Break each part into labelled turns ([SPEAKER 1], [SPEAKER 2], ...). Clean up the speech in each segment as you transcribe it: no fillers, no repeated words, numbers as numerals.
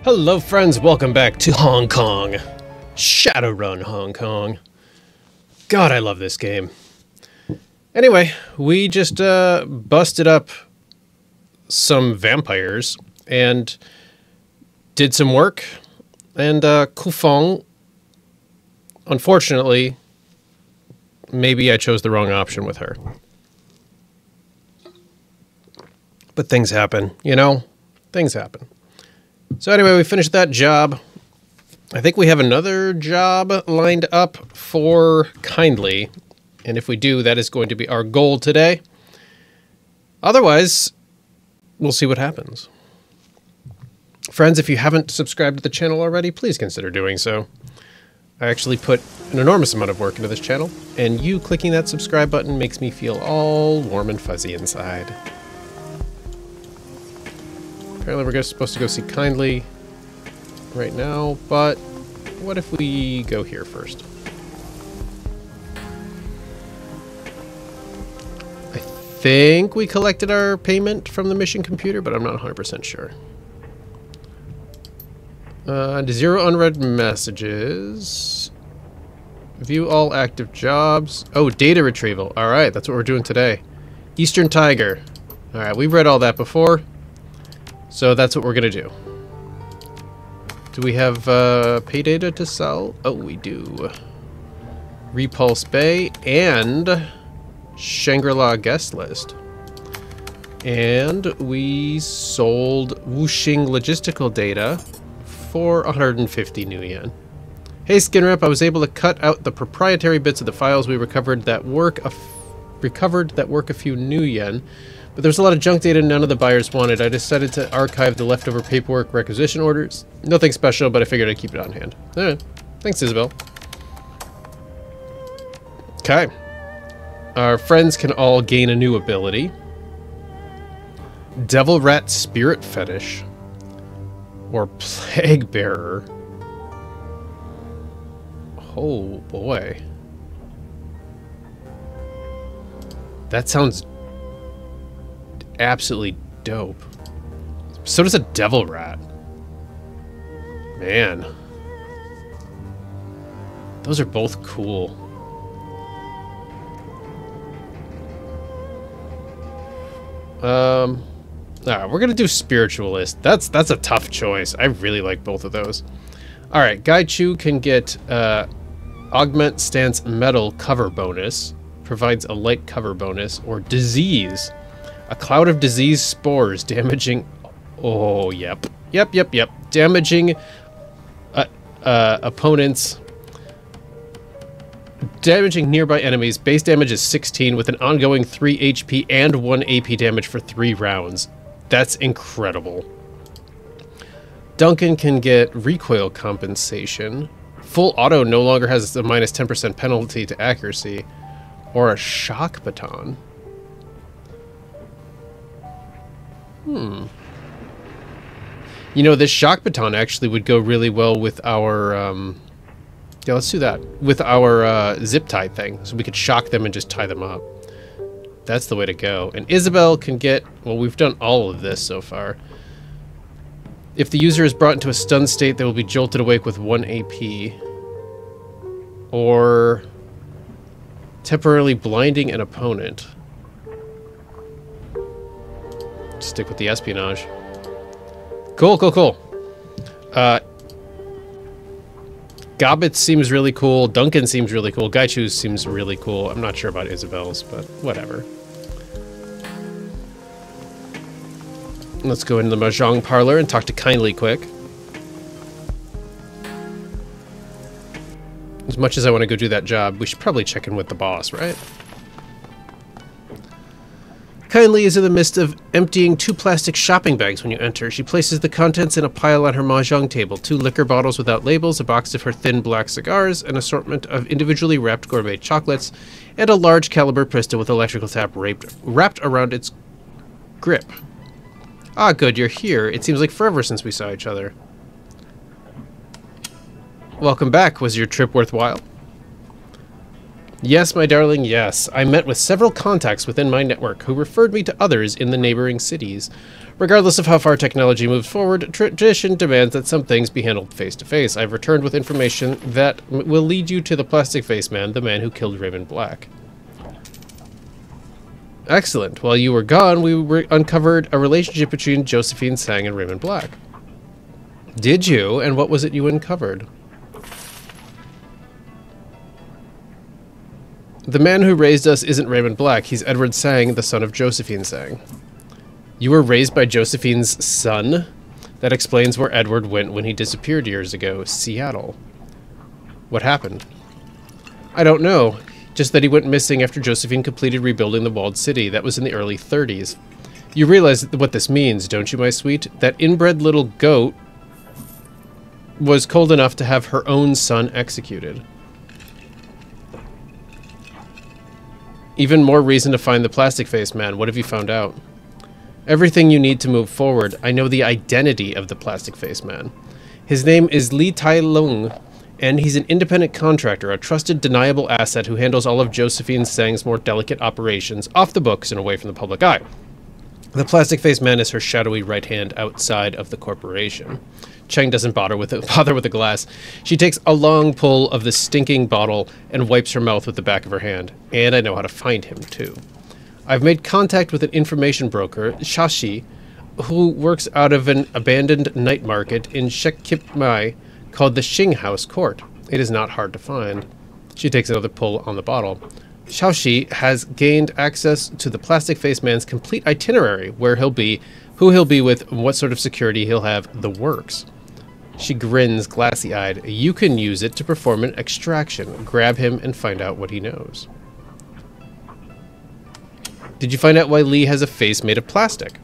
[SPEAKER 1] Hello friends, welcome back to Hong Kong. Shadowrun Hong Kong. God, I love this game. Anyway, we just busted up some vampires and did some work. And Kufeng, unfortunately, maybe I chose the wrong option with her. But things happen, you know? Things happen. So anyway, we finished that job. I think we have another job lined up for Kindly. And if we do, that is going to be our goal today. Otherwise, we'll see what happens. Friends, if you haven't subscribed to the channel already, please consider doing so. I actually put an enormous amount of work into this channel, and you clicking that subscribe button makes me feel all warm and fuzzy inside. Apparently we're supposed to go see Kindly right now, but what if we go here first? I think we collected our payment from the mission computer, but I'm not 100% sure. 0 unread messages. View all active jobs. Oh, data retrieval. Alright, that's what we're doing today. Eastern Tiger. Alright, we've read all that before. So that's what we're gonna do. Do we have pay data to sell? Oh, we do. Repulse Bay and Shangri-La guest list. And we sold Wuxing logistical data for 150 new yen. Hey Skinrip, I was able to cut out the proprietary bits of the files we recovered that work a few new yen. But there's a lot of junk data none of the buyers wanted. I decided to archive the leftover paperwork requisition orders. Nothing special, but I figured I'd keep it on hand. Thanks, Isabel. Okay. Our friends can all gain a new ability. Devil Rat Spirit Fetish. Or Plague Bearer. Oh, boy. That sounds absolutely dope. So does a devil rat. Man. Those are both cool. Alright, we're gonna do Spiritualist. That's a tough choice. I really like both of those. Alright, Gaichu can get Augment Stance Metal cover bonus. Provides a light cover bonus. Or Disease. A cloud of disease spores damaging... Oh, yep. Yep. Damaging opponents. Damaging nearby enemies. Base damage is 16 with an ongoing 3 HP and 1 AP damage for 3 rounds. That's incredible. Duncan can get recoil compensation. Full auto no longer has a minus 10% penalty to accuracy. Or a shock baton. You know, this shock baton actually would go really well with our, yeah, let's do that. With our zip tie thing. So we could shock them and just tie them up. That's the way to go. And Isabel can get, well, we've done all of this so far. If the user is brought into a stun state, they will be jolted awake with 1 AP. Or temporarily blinding an opponent. Stick with the espionage. Cool. Gobbit seems really cool. Duncan seems really cool. Gaichu seems really cool. I'm not sure about Isabel's, but whatever. Let's go into the Mahjong parlor and talk to Kindly quick. As much as I want to go do that job, we should probably check in with the boss, right? Kindly is in the midst of emptying 2 plastic shopping bags when you enter. She places the contents in a pile on her mahjong table. 2 liquor bottles without labels, a box of her thin black cigars, an assortment of individually wrapped gourmet chocolates, and a large caliber pistol with electrical tap wrapped around its grip. Ah, good, you're here. It seems like forever since we saw each other. Welcome back. Was your trip worthwhile? Yes, my darling, yes. I met with several contacts within my network who referred me to others in the neighboring cities. Regardless of how far technology moves forward, tradition demands that some things be handled face-to-face. I've returned with information that will lead you to the plastic face man, the man who killed Raymond Black. Excellent. While you were gone, we uncovered a relationship between Josephine Sang and Raymond Black. Did you? And what was it you uncovered? The man who raised us isn't Raymond Black. He's Edward Sang, the son of Josephine Sang. You were raised by Josephine's son? That explains where Edward went when he disappeared years ago. Seattle. What happened? I don't know. Just that he went missing after Josephine completed rebuilding the walled city. That was in the early 30s. You realize what this means, don't you, my sweet? That inbred little goat was cold enough to have her own son executed. Even more reason to find the plastic face man. What have you found out? Everything you need to move forward. I know the identity of the plastic face man. His name is Lee Tai Lung, and he's an independent contractor, a trusted, deniable asset who handles all of Josephine Sang's more delicate operations off the books and away from the public eye. The plastic face man is her shadowy right hand outside of the corporation. Cheng doesn't bother with a glass. She takes a long pull of the stinking bottle and wipes her mouth with the back of her hand. And I know how to find him, too. I've made contact with an information broker, Shashi, who works out of an abandoned night market in Shekipmai called the Xing House Court. It is not hard to find. She takes another pull on the bottle. Shaoxi has gained access to the plastic face man's complete itinerary, where he'll be, who he'll be with, and what sort of security he'll have, the works. She grins glassy-eyed. You can use it to perform an extraction. Grab him and find out what he knows. Did you find out why Lee has a face made of plastic?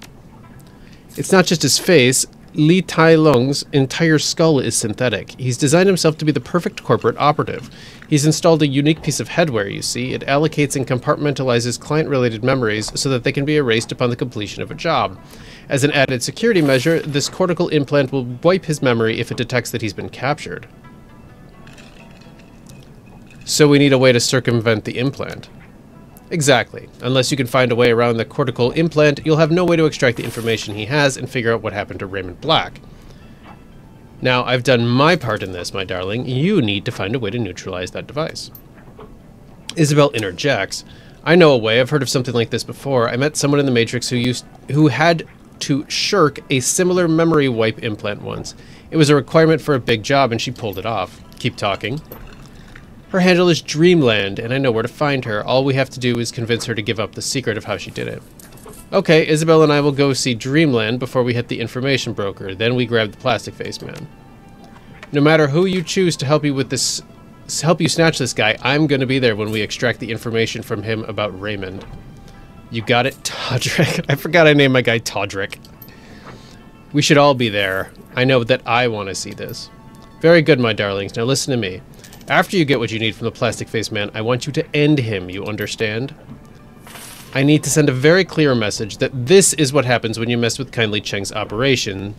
[SPEAKER 1] It's not just his face. Lee Tai Lung's entire skull is synthetic. He's designed himself to be the perfect corporate operative. He's installed a unique piece of headwear, you see. It allocates and compartmentalizes client-related memories so that they can be erased upon the completion of a job. As an added security measure, this cortical implant will wipe his memory if it detects that he's been captured. So we need a way to circumvent the implant. Exactly. Unless you can find a way around the cortical implant, you'll have no way to extract the information he has and figure out what happened to Raymond Black. Now, I've done my part in this, my darling. You need to find a way to neutralize that device. Isabel interjects. I know a way. I've heard of something like this before. I met someone in the Matrix who had to shirk a similar memory wipe implant once. It was a requirement for a big job, and she pulled it off. Keep talking. Her handle is Dreamland, and I know where to find her. All we have to do is convince her to give up the secret of how she did it. Okay, Isabel and I will go see Dreamland before we hit the information broker. Then we grab the plastic face man. No matter who you choose to help you with this, help you snatch this guy, I'm going to be there when we extract the information from him about Raymond. You got it, Todrick? I forgot I named my guy Todrick. We should all be there. I know that I want to see this. Very good, my darlings. Now listen to me. After you get what you need from the plastic face man, I want you to end him, you understand? I need to send a very clear message that this is what happens when you mess with Kindly Cheng's operation,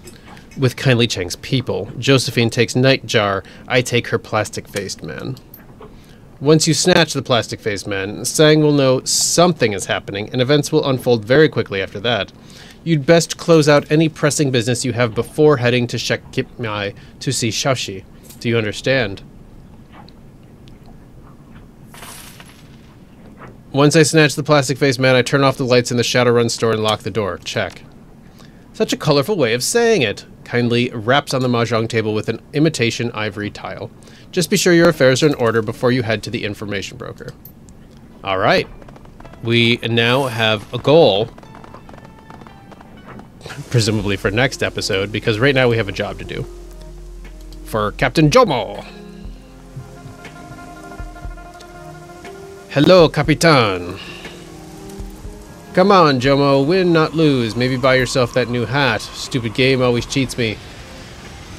[SPEAKER 1] with Kindly Cheng's people. Josephine takes Nightjar, I take her plastic-faced man. Once you snatch the plastic-faced man, Sang will know something is happening, and events will unfold very quickly after that. You'd best close out any pressing business you have before heading to Shekipmai to see Shaoxi. Do you understand? Once I snatch the plastic face man, I turn off the lights in the Shadowrun store and lock the door. Check. Such a colorful way of saying it. Kindly raps on the mahjong table with an imitation ivory tile. Just be sure your affairs are in order before you head to the information broker. Alright. We now have a goal. Presumably for next episode, because right now we have a job to do. For Captain Jomo! Hello, Capitan. Come on, Jomo. Win, not lose. Maybe buy yourself that new hat. Stupid game always cheats me.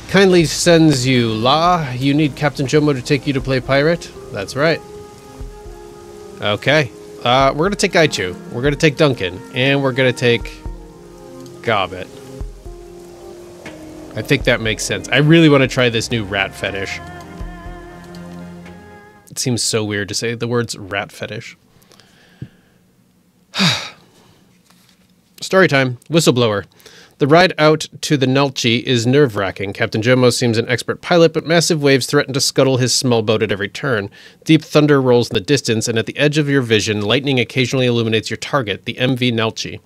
[SPEAKER 1] Kindly sends you, La. You need Captain Jomo to take you to play pirate? That's right. Okay. We're going to take Aichu. We're going to take Duncan. And we're going to take Gobbet. I think that makes sense. I really want to try this new rat fetish. It seems so weird to say the words rat fetish. Story time. Whistleblower. The ride out to the Nelchi is nerve-wracking. Captain Jomo seems an expert pilot, but massive waves threaten to scuttle his small boat at every turn. Deep thunder rolls in the distance, and at the edge of your vision, lightning occasionally illuminates your target, the MV Nelchi.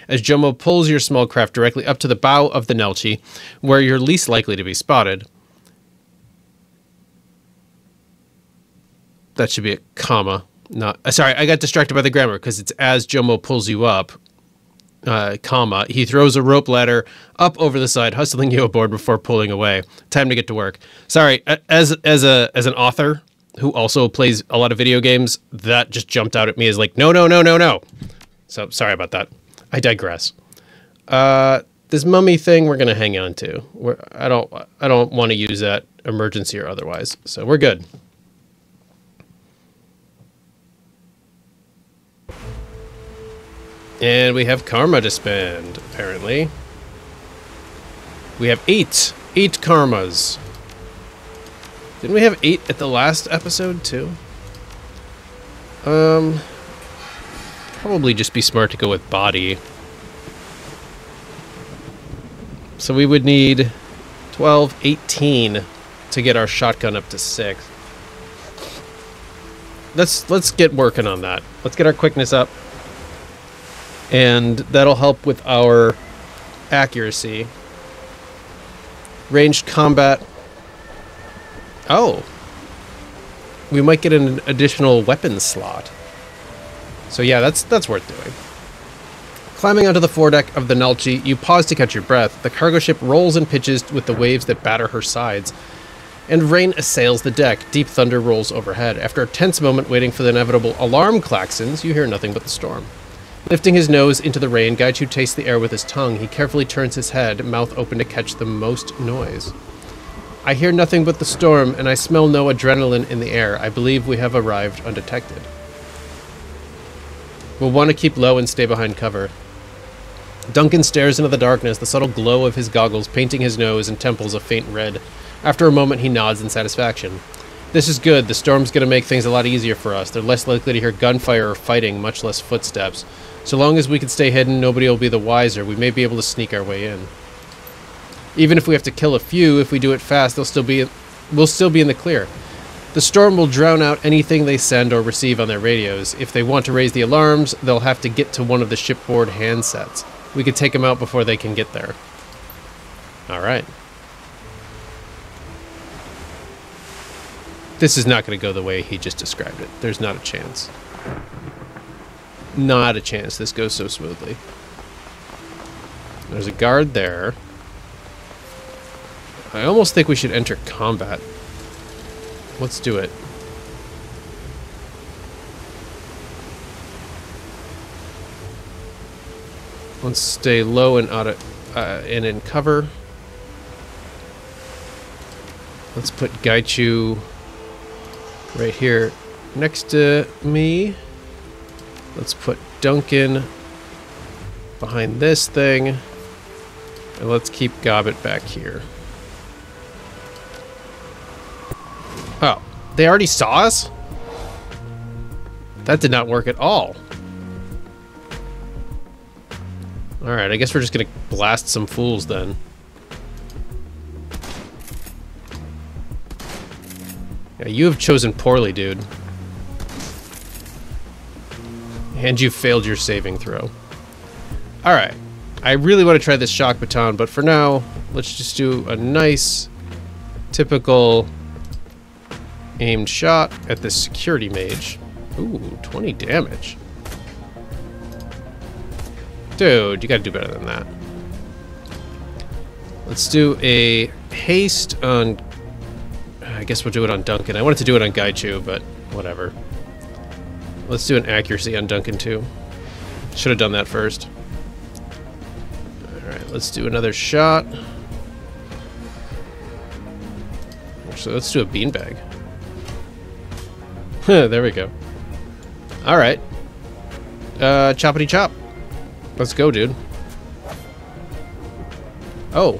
[SPEAKER 1] As Jomo pulls your small craft directly up to the bow of the Nelchi, where you're least likely to be spotted. That should be a comma. Not sorry, I got distracted by the grammar because it's as Jomo pulls you up. Comma, he throws a rope ladder up over the side, hustling you aboard before pulling away. Time to get to work. Sorry, as an author who also plays a lot of video games, that just jumped out at me as like, no. So sorry about that. I digress. This mummy thing we're gonna hang on to. I don't want to use that emergency or otherwise, so we're good. And we have karma to spend, apparently. We have 8 karmas. Didn't we have 8 at the last episode, too? Probably just be smart to go with body. So we would need 12, 18 to get our shotgun up to 6. Let's get working on that. Let's get our quickness up. And that'll help with our accuracy. Ranged combat. Oh. We might get an additional weapon slot. So yeah, that's worth doing. Climbing onto the foredeck of the Nelchi, you pause to catch your breath. The cargo ship rolls and pitches with the waves that batter her sides. And rain assails the deck. Deep thunder rolls overhead. After a tense moment waiting for the inevitable alarm klaxons, you hear nothing but the storm. Lifting his nose into the rain, Gaichu tastes the air with his tongue. He carefully turns his head, mouth open to catch the most noise. I hear nothing but the storm, and I smell no adrenaline in the air. I believe we have arrived undetected. We'll want to keep low and stay behind cover. Duncan stares into the darkness, the subtle glow of his goggles painting his nose and temples a faint red. After a moment, he nods in satisfaction. This is good. The storm's going to make things a lot easier for us. They're less likely to hear gunfire or fighting, much less footsteps. So long as we can stay hidden, nobody will be the wiser. We may be able to sneak our way in. Even if we have to kill a few, if we do it fast, we'll still be in the clear. The storm will drown out anything they send or receive on their radios. If they want to raise the alarms, they'll have to get to one of the shipboard handsets. We could take them out before they can get there. All right. This is not going to go the way he just described it. There's not a chance. Not a chance this goes so smoothly. There's a guard there. I almost think we should enter combat. Let's do it. Let's stay low and out of and in cover. Let's put Gaichu right here next to me. Let's put Duncan behind this thing. And let's keep Gobbet back here. Oh, they already saw us? That did not work at all. Alright, I guess we're just gonna blast some fools then. Yeah, you have chosen poorly, dude. And you failed your saving throw. Alright. I really want to try this shock baton, but for now, let's just do a nice, typical aimed shot at this security mage. Ooh, 20 damage. Dude, you gotta do better than that. Let's do a haste on... I guess we'll do it on Duncan. I wanted to do it on Gaichu, but whatever. Let's do an accuracy on Duncan too. Should have done that first. Alright, let's do another shot. Actually, let's do a beanbag. There we go. Alright. Choppity chop. Let's go, dude. Oh.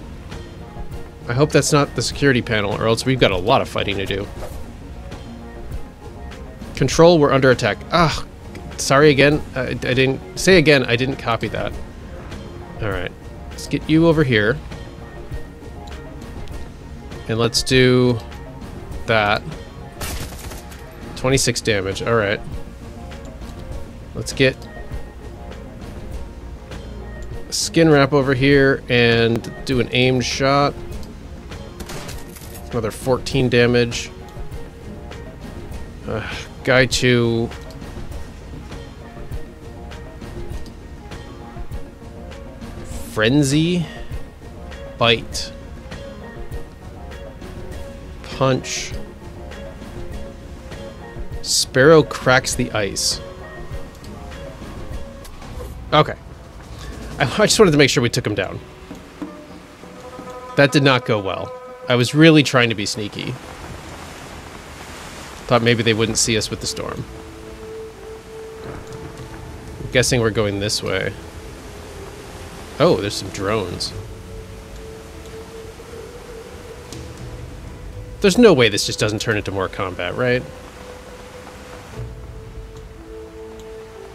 [SPEAKER 1] I hope that's not the security panel, or else we've got a lot of fighting to do. Control, we're under attack. Ah, sorry again. I didn't... Say again, I didn't copy that. Alright. Let's get you over here. And let's do that. 26 damage. Alright. Let's get a skin wrap over here and do an aimed shot. Another 14 damage. Guy 2. Frenzy. Bite. Punch. Sparrow cracks the ice. Okay. I just wanted to make sure we took him down. That did not go well. I was really trying to be sneaky. Thought maybe they wouldn't see us with the storm. I'm guessing we're going this way. Oh, there's some drones. There's no way this just doesn't turn into more combat, right?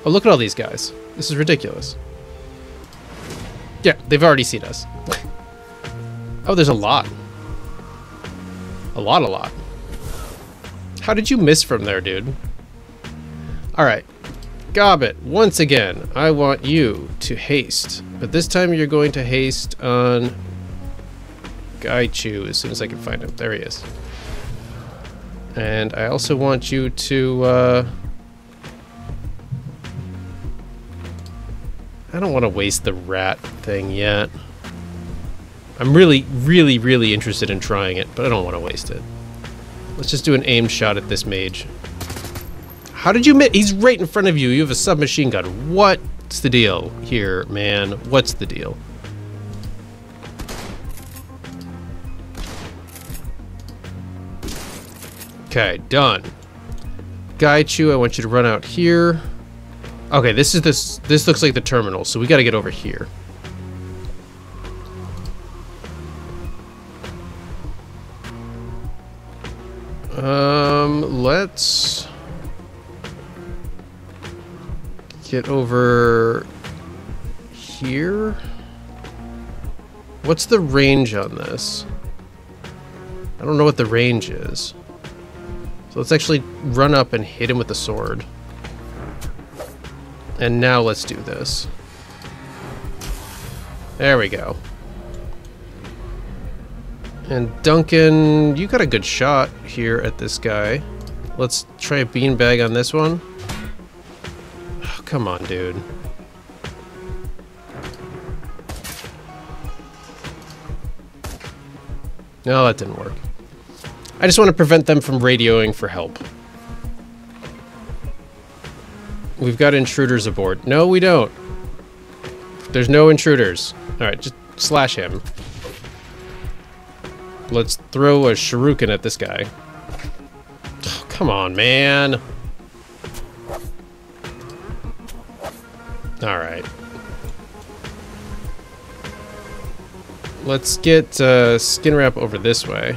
[SPEAKER 1] Oh, look at all these guys. This is ridiculous. Yeah, they've already seen us. Oh, there's a lot. A lot. How did you miss from there, dude? Alright. Gobbit, once again, I want you to haste. But this time you're going to haste on Gaichu as soon as I can find him. There he is. And I also want you to, I don't want to waste the rat thing yet. I'm really interested in trying it, but I don't want to waste it. Let's just do an aimed shot at this mage. How did you miss? He's right in front of you. You have a submachine gun. What's the deal here, man? What's the deal? Okay, done. Gaichu, I want you to run out here. Okay, this looks like the terminal, so we gotta get over here. Let's get over here. What's the range on this? I don't know what the range is. So let's actually run up and hit him with the sword. And now let's do this. There we go. And Duncan, you got a good shot here at this guy. Let's try a beanbag on this one. Oh, come on, dude. No, that didn't work. I just want to prevent them from radioing for help. We've got intruders aboard. No, we don't. There's no intruders. Alright, just slash him. Let's throw a shuriken at this guy. Oh, come on, man. Alright. Let's get skin wrap over this way.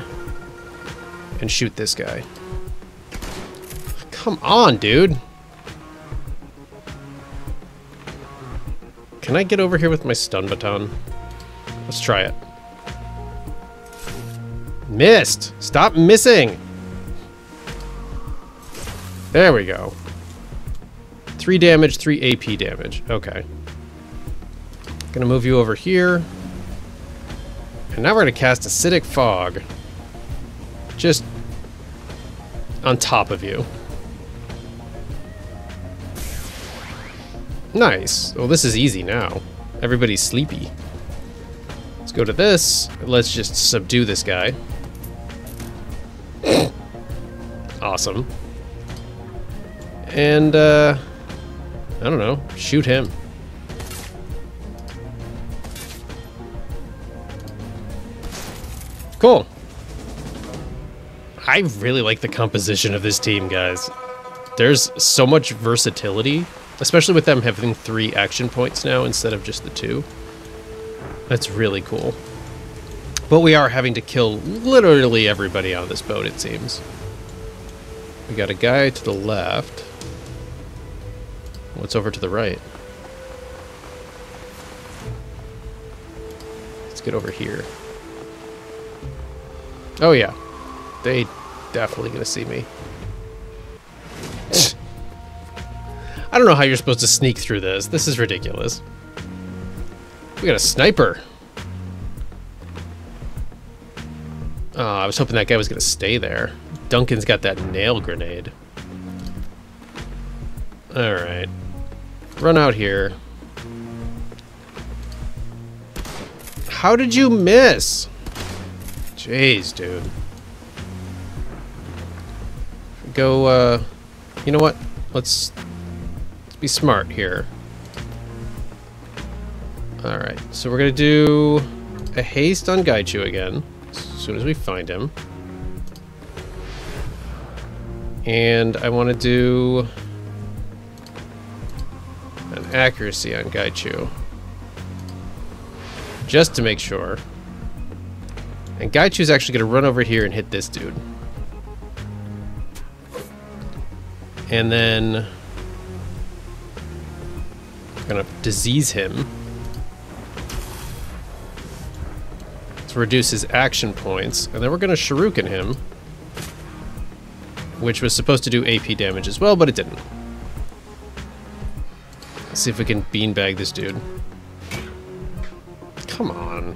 [SPEAKER 1] And shoot this guy. Come on, dude. Can I get over here with my stun baton? Let's try it. Missed! Stop missing! There we go. 3 damage, 3 AP damage. Okay. Gonna move you over here. And now we're gonna cast Acidic Fog. Just on top of you. Nice. Well, this is easy now. Everybody's sleepy. Let's go to this. Let's just subdue this guy. Awesome. And, I don't know. Shoot him. Cool. I really like the composition of this team, guys. There's so much versatility, especially with them having 3 action points now instead of just the 2. That's really cool. But we are having to kill literally everybody on this boat, it seems. We got a guy to the left. What's over to the right? Let's get over here. Oh yeah. They definitely gonna see me. I don't know how you're supposed to sneak through this. This is ridiculous. We got a sniper. Oh, I was hoping that guy was gonna stay there. Duncan's got that nail grenade. Alright. Run out here. How did you miss? Jeez, dude. Go, you know what? Let's be smart here. Alright, so we're gonna do a haste on Gaichu again, as soon as we find him. And I want to do an accuracy on Gaichu, just to make sure. And Gaichu's actually going to run over here and hit this dude. And then I'm going to disease him to reduce his action points. And then we're going to shuriken him, which was supposed to do AP damage as well, but it didn't. Let's see if we can beanbag this dude. Come on.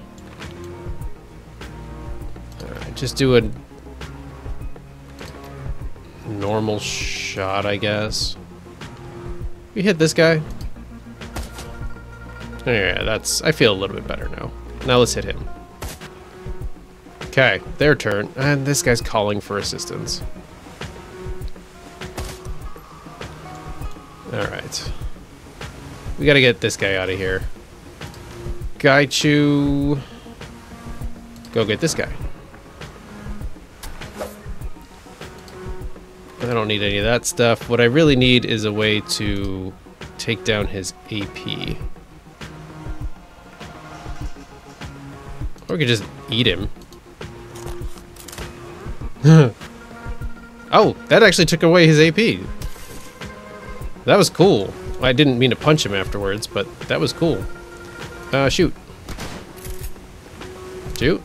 [SPEAKER 1] Alright, just do a normal shot, I guess. We hit this guy. Yeah, that's... I feel a little bit better now. Now let's hit him. Okay, their turn. And this guy's calling for assistance. Alright. We gotta get this guy out of here. Gaichu... Go get this guy. I don't need any of that stuff. What I really need is a way to take down his AP. Or we could just eat him. Oh, that actually took away his AP. That was cool. I didn't mean to punch him afterwards, but that was cool. Shoot. Shoot.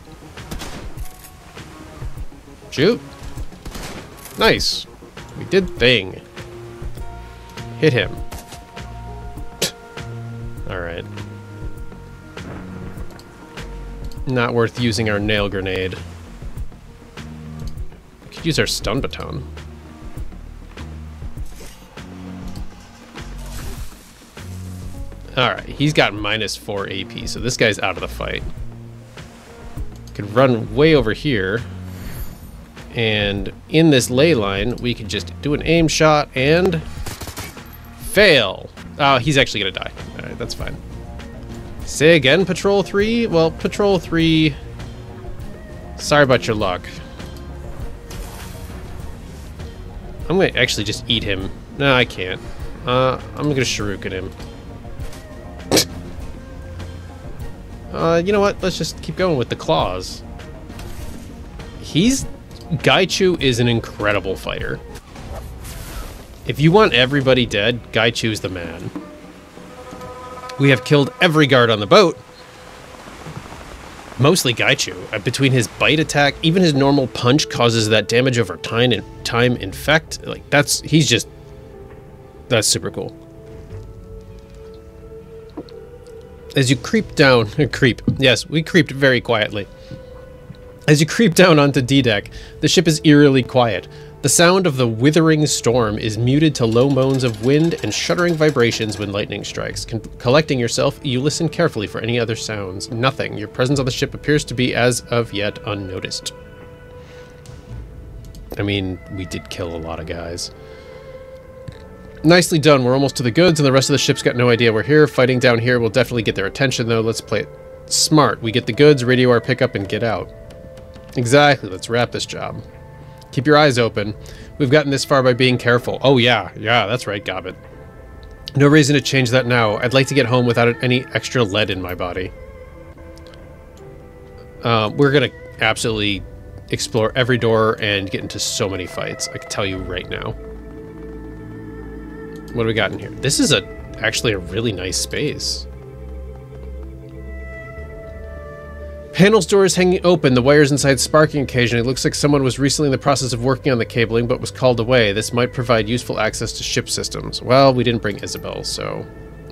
[SPEAKER 1] Shoot. Nice. We did thing. Hit him. Alright. Not worth using our nail grenade. We could use our stun baton. Alright, he's got -4 AP, so this guy's out of the fight. Could run way over here. And in this ley line, we could just do an aim shot and fail. Oh, he's actually gonna die. Alright, that's fine. Say again, Patrol 3? Well, Patrol 3... Sorry about your luck. I'm gonna actually just eat him. No, I can't. I'm gonna shuriken him. You know what? Let's just keep going with the claws. Gaichu is an incredible fighter. If you want everybody dead, Gaichu's the man. We have killed every guard on the boat. Mostly Gaichu. Between his bite attack, even his normal punch causes that damage over time infect. Like, that's super cool. As you creep down, yes, we creeped very quietly. As you creep down onto D-Deck, the ship is eerily quiet. The sound of the withering storm is muted to low moans of wind and shuddering vibrations when lightning strikes. Collecting yourself, you listen carefully for any other sounds. Nothing. Your presence on the ship appears to be as of yet unnoticed. I mean, we did kill a lot of guys. Nicely done. We're almost to the goods, and the rest of the ship's got no idea we're here. Fighting down here will definitely get their attention, though. Let's play it smart. We get the goods, radio our pickup, and get out. Exactly. Let's wrap this job. Keep your eyes open. We've gotten this far by being careful. Oh, yeah. Yeah, that's right, Gobbit. No reason to change that now. I'd like to get home without any extra lead in my body. We're gonna absolutely explore every door and get into so many fights. I can tell you right now. What do we got in here? This is actually a really nice space. Panels doors hanging open, the wires inside sparking occasionally. It looks like someone was recently in the process of working on the cabling but was called away. This might provide useful access to ship systems. Well, we didn't bring Isabel, so...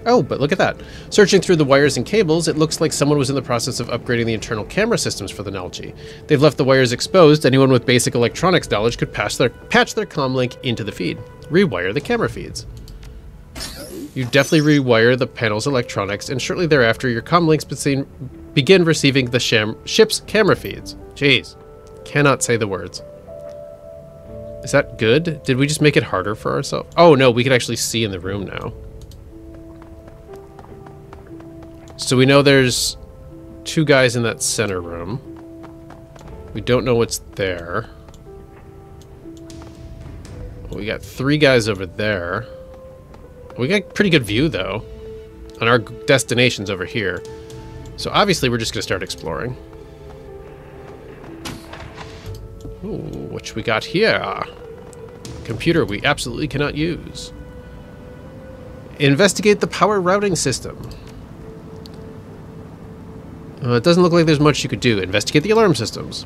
[SPEAKER 1] Oh, but look at that. Searching through the wires and cables, it looks like someone was in the process of upgrading the internal camera systems for the Nalchi. They've left the wires exposed. Anyone with basic electronics knowledge could patch their comm link into the feed. Rewire the camera feeds. You definitely rewire the panel's electronics, and shortly thereafter, your comm links begin receiving the ship's camera feeds. Jeez. Cannot say the words. Is that good? Did we just make it harder for ourselves? Oh, no, we can actually see in the room now. So we know there's 2 guys in that center room. We don't know what's there. We got 3 guys over there. We got a pretty good view, though. And our destination's over here. So obviously we're just going to start exploring. Ooh, what we got here? Computer we absolutely cannot use. Investigate the power routing system. It doesn't look like there's much you could do. Investigate the alarm systems.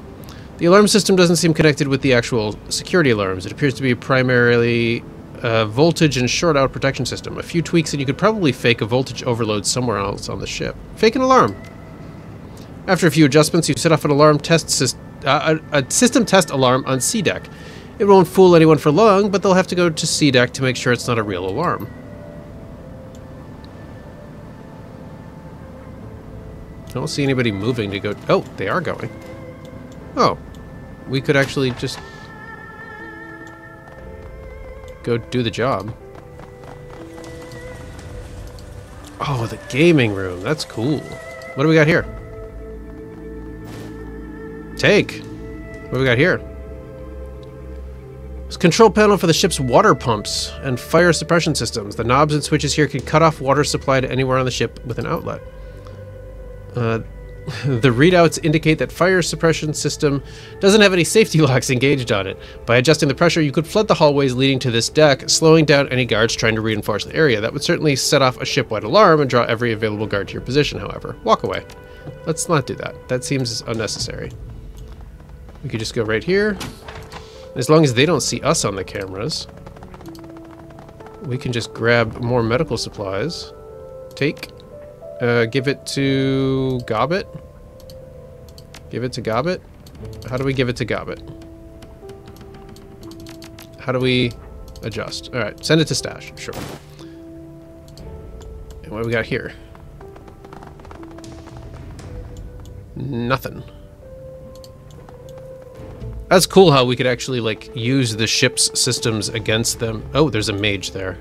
[SPEAKER 1] The alarm system doesn't seem connected with the actual security alarms. It appears to be primarily a voltage and short-out protection system. A few tweaks and you could probably fake a voltage overload somewhere else on the ship. Fake an alarm. After a few adjustments, you set off an alarm test a system test alarm on C deck. It won't fool anyone for long, but they'll have to go to C deck to make sure it's not a real alarm. I don't see anybody moving to go... Oh, they are going. Oh. We could actually just... go do the job. Oh, the gaming room. That's cool. What do we got here? Take. What do we got here? It's a control panel for the ship's water pumps and fire suppression systems. The knobs and switches here can cut off water supply to anywhere on the ship with an outlet. The readouts indicate that fire suppression system doesn't have any safety locks engaged on it. By adjusting the pressure, you could flood the hallways leading to this deck, slowing down any guards trying to reinforce the area. That would certainly set off a ship-wide alarm and draw every available guard to your position, however. Walk away. Let's not do that. That seems unnecessary. We could just go right here. As long as they don't see us on the cameras, we can just grab more medical supplies. Take... give it to Gobbet. Give it to Gobbet. How do we give it to Gobbet? How do we adjust? All right, send it to Stash. Sure. And what do we got here? Nothing. That's cool how we could actually, like, use the ship's systems against them. Oh, there's a mage there.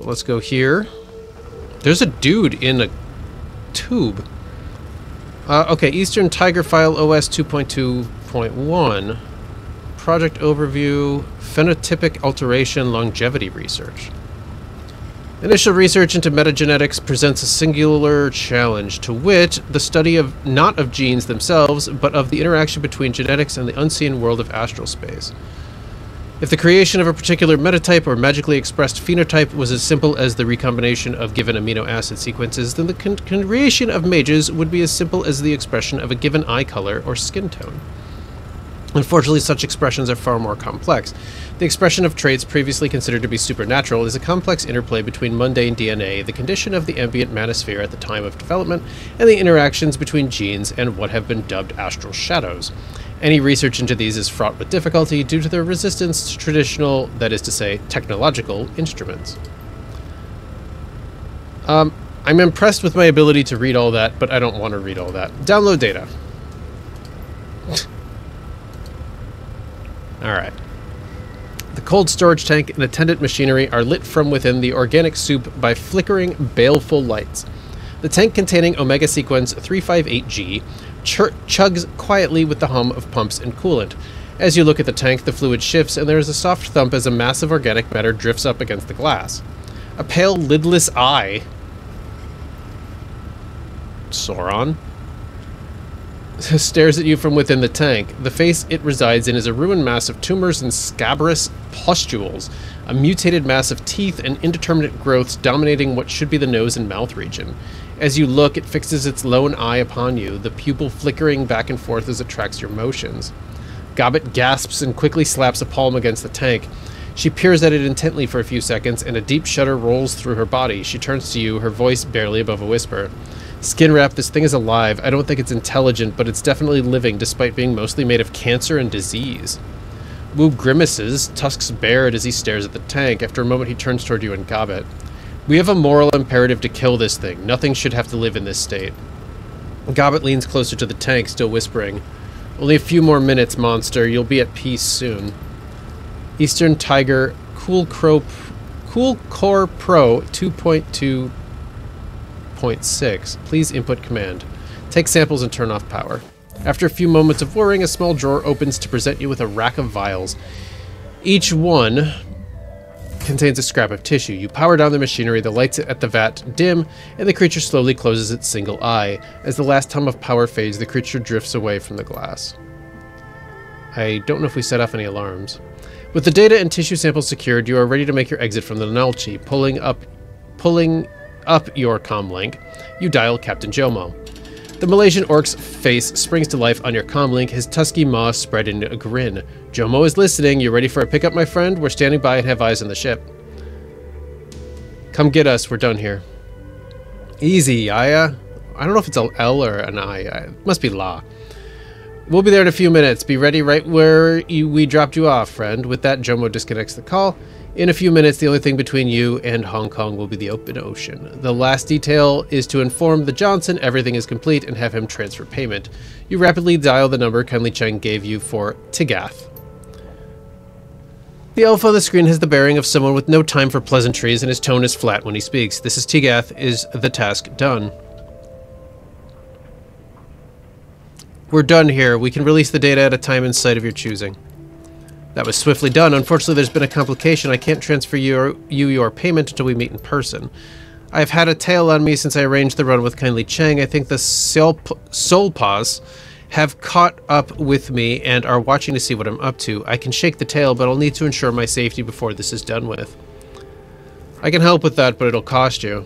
[SPEAKER 1] Let's go here. There's a dude in a tube. Okay, Eastern Tiger File OS 2.2.1. Project overview, phenotypic alteration, longevity research. Initial research into metagenetics presents a singular challenge, to wit, the study of not of genes themselves, but of the interaction between genetics and the unseen world of astral space. If the creation of a particular metatype or magically expressed phenotype was as simple as the recombination of given amino acid sequences, then the creation of mages would be as simple as the expression of a given eye color or skin tone. Unfortunately, such expressions are far more complex. The expression of traits previously considered to be supernatural is a complex interplay between mundane DNA, the condition of the ambient manosphere at the time of development, and the interactions between genes and what have been dubbed astral shadows. Any research into these is fraught with difficulty due to their resistance to traditional, that is to say, technological instruments. I'm impressed with my ability to read all that, but I don't want to read all that. Download data. Alright. The cold storage tank and attendant machinery are lit from within the organic soup by flickering, baleful lights. The tank containing Omega Sequence 358G chugs quietly with the hum of pumps and coolant. As you look at the tank, the fluid shifts, and there is a soft thump as a mass of organic matter drifts up against the glass. A pale, lidless eye... Sauron? stares at you from within the tank. The face it resides in is a ruined mass of tumors and scabrous pustules, a mutated mass of teeth and indeterminate growths dominating what should be the nose and mouth region. As you look, it fixes its lone eye upon you, the pupil flickering back and forth as it tracks your motions. Gobbet gasps and quickly slaps a palm against the tank. She peers at it intently for a few seconds, and a deep shudder rolls through her body. She turns to you, her voice barely above a whisper. Skinwrap, this thing is alive. I don't think it's intelligent, but it's definitely living, despite being mostly made of cancer and disease. Wu grimaces, tusks bared as he stares at the tank. After a moment, he turns toward you and Gobbet. We have a moral imperative to kill this thing. Nothing should have to live in this state. Gobbet leans closer to the tank, still whispering. Only a few more minutes, monster. You'll be at peace soon. Eastern Tiger Cool Core Pro 2.2.6. Please input command. Take samples and turn off power. After a few moments of worrying, a small drawer opens to present you with a rack of vials. Each one contains a scrap of tissue. You power down the machinery, the lights at the vat dim, and the creature slowly closes its single eye. As the last hum of power fades, the creature drifts away from the glass. I don't know if we set off any alarms. With the data and tissue samples secured, you are ready to make your exit from the Nulchi. Pulling up your comlink, you dial Captain Jomo. The Malaysian orc's face springs to life on your comlink, his tusky maw spread in a grin. Jomo is listening. You ready for a pickup, my friend? We're standing by and have eyes on the ship. Come get us. We're done here. Easy, Aya. I don't know if it's an L or an I. It must be La. We'll be there in a few minutes. Be ready right where we dropped you off, friend. With that, Jomo disconnects the call. In a few minutes, the only thing between you and Hong Kong will be the open ocean. The last detail is to inform the Johnson everything is complete and have him transfer payment. You rapidly dial the number Kindly Cheng gave you for Tigath. The elf on the screen has the bearing of someone with no time for pleasantries, and his tone is flat when he speaks. This is Tigath. Is the task done? We're done here. We can release the data at a time and site of your choosing. That was swiftly done. Unfortunately, there's been a complication. I can't transfer you your payment until we meet in person. I've had a tail on me since I arranged the run with Kindly Cheng. I think the Solpas have caught up with me and are watching to see what I'm up to. I can shake the tail, but I'll need to ensure my safety before this is done with. I can help with that, but it'll cost you.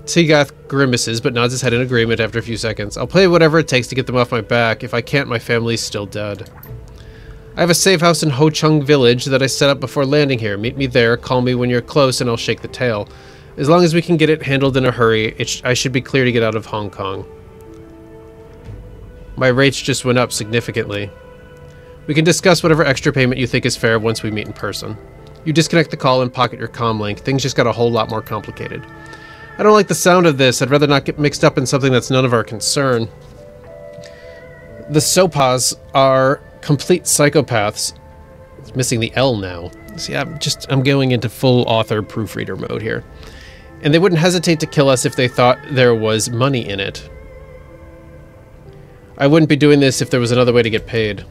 [SPEAKER 1] Tigath grimaces, but nods his head in agreement after a few seconds. I'll pay whatever it takes to get them off my back. If I can't, my family's still dead. I have a safe house in Ho Chung Village that I set up before landing here. Meet me there, call me when you're close, and I'll shake the tail. As long as we can get it handled in a hurry, I should be clear to get out of Hong Kong. My rates just went up significantly. We can discuss whatever extra payment you think is fair once we meet in person. You disconnect the call and pocket your comlink. Things just got a whole lot more complicated. I don't like the sound of this. I'd rather not get mixed up in something that's none of our concern. The Sopas are complete psychopaths. It's missing the L now. See, I'm going into full author proofreader mode here. And they wouldn't hesitate to kill us if they thought there was money in it. I wouldn't be doing this if there was another way to get paid.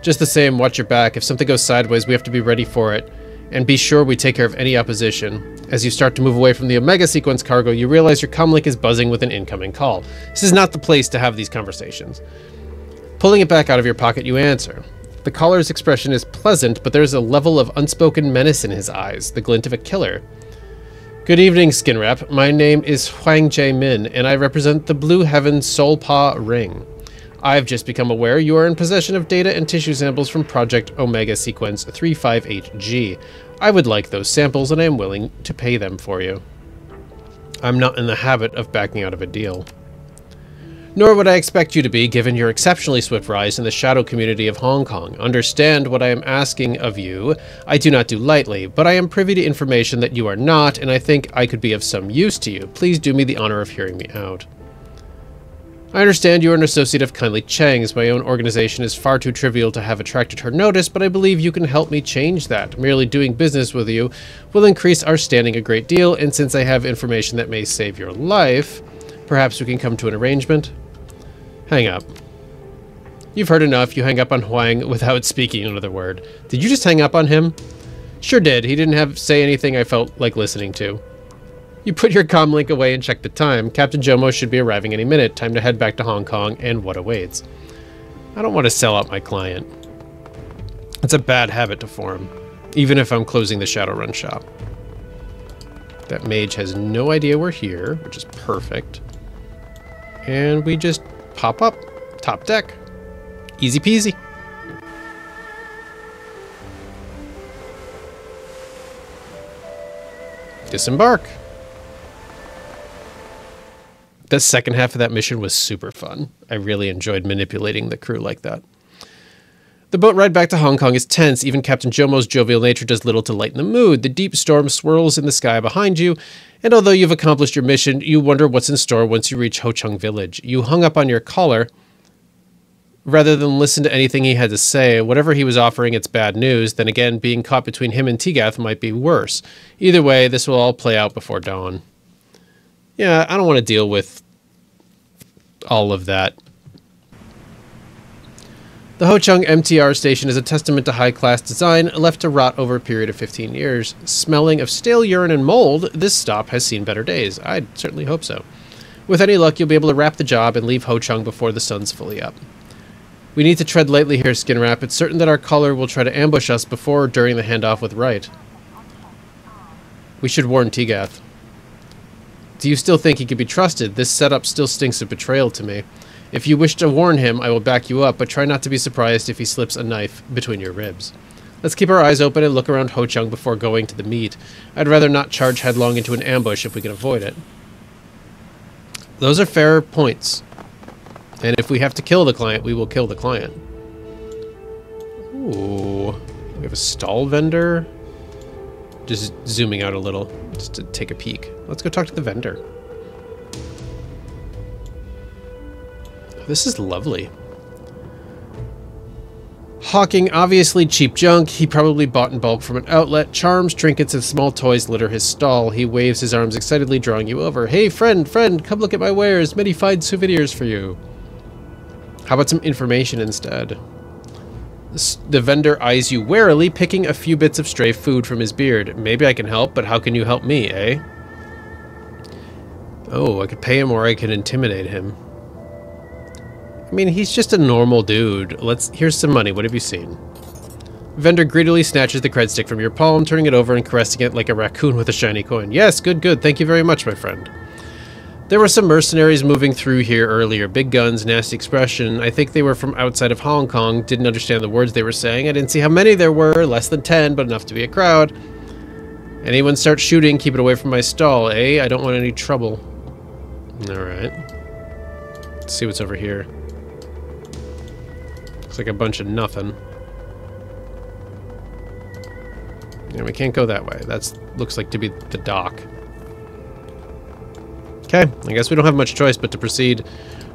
[SPEAKER 1] Just the same, watch your back. If something goes sideways, we have to be ready for it. And be sure we take care of any opposition. As you start to move away from the Omega Sequence cargo, you realize your comlink is buzzing with an incoming call. This is not the place to have these conversations. Pulling it back out of your pocket, you answer. The caller's expression is pleasant, but there's a level of unspoken menace in his eyes, the glint of a killer. Good evening, Skinwrap. My name is Huang Jae-min, and I represent the Blue Heaven Solpa Ring. I've just become aware you are in possession of data and tissue samples from Project Omega Sequence 358G. I would like those samples, and I am willing to pay them for you. I'm not in the habit of backing out of a deal. Nor would I expect you to be, given your exceptionally swift rise in the shadow community of Hong Kong. Understand what I am asking of you. I do not do lightly, but I am privy to information that you are not, and I think I could be of some use to you. Please do me the honor of hearing me out. I understand you are an associate of Kindly Cheng's. My own organization is far too trivial to have attracted her notice, but I believe you can help me change that. Merely doing business with you will increase our standing a great deal, and since I have information that may save your life, perhaps we can come to an arrangement. Hang up. You've heard enough. You hang up on Huang without speaking another word. Did you just hang up on him? Sure did. He didn't say anything I felt like listening to. You put your comlink away and check the time. Captain Jomo should be arriving any minute. Time to head back to Hong Kong and what awaits. I don't want to sell out my client. It's a bad habit to form, even if I'm closing the Shadowrun shop. That mage has no idea we're here, which is perfect. And we just pop up. Top deck. Easy peasy. Disembark. The second half of that mission was super fun. I really enjoyed manipulating the crew like that. The boat ride back to Hong Kong is tense. Even Captain Jomo's jovial nature does little to lighten the mood. The deep storm swirls in the sky behind you, and although you've accomplished your mission, you wonder what's in store once you reach Ho Chung Village. You hung up on your caller rather than listen to anything he had to say. Whatever he was offering, it's bad news. Then again, being caught between him and Tegath might be worse. Either way, this will all play out before dawn. Yeah, I don't want to deal with all of that. The Ho Chung MTR station is a testament to high-class design, left to rot over a period of 15 years. Smelling of stale urine and mold, this stop has seen better days. I'd certainly hope so. With any luck, you'll be able to wrap the job and leave Ho Chung before the sun's fully up. We need to tread lightly here, Skinwrap. It's certain that our caller will try to ambush us before or during the handoff with Wright. We should warn Tegath. Do you still think he could be trusted? This setup still stinks of betrayal to me. If you wish to warn him, I will back you up, but try not to be surprised if he slips a knife between your ribs. Let's keep our eyes open and look around Ho Chung before going to the meet. I'd rather not charge headlong into an ambush if we can avoid it. Those are fair points. And if we have to kill the client, we will kill the client. Ooh. We have a stall vendor. Just zooming out a little, just to take a peek. Let's go talk to the vendor. This is lovely. Hawking obviously cheap junk. He probably bought in bulk from an outlet. Charms, trinkets, and small toys litter his stall. He waves his arms excitedly, drawing you over. Hey, friend, come look at my wares. Many fine souvenirs for you. How about some information instead? The vendor eyes you warily, picking a few bits of stray food from his beard. Maybe I can help, but how can you help me, eh? Oh, I could pay him or I could intimidate him. I mean, he's just a normal dude. Here's some money. What have you seen? Vendor greedily snatches the cred stick from your palm, turning it over and caressing it like a raccoon with a shiny coin. Yes, good. Thank you very much, my friend. There were some mercenaries moving through here earlier. Big guns, nasty expression. I think they were from outside of Hong Kong. Didn't understand the words they were saying. I didn't see how many there were. Less than 10, but enough to be a crowd. Anyone start shooting, keep it away from my stall, eh? I don't want any trouble. Alright. Let's see what's over here. Looks like a bunch of nothing. Yeah, we can't go that way. That looks like to be the dock. Okay, I guess we don't have much choice but to proceed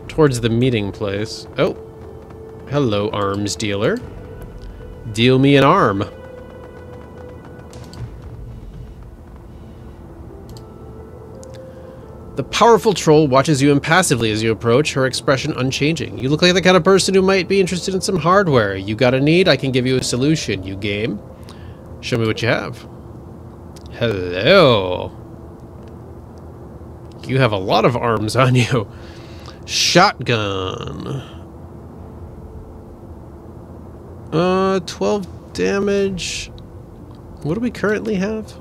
[SPEAKER 1] towards the meeting place. Oh, hello, arms dealer. Deal me an arm. The powerful troll watches you impassively as you approach, her expression unchanging. You look like the kind of person who might be interested in some hardware. You got a need? I can give you a solution. You game? Show me what you have. Hello. You have a lot of arms on you. Shotgun. 12 damage. What do we currently have?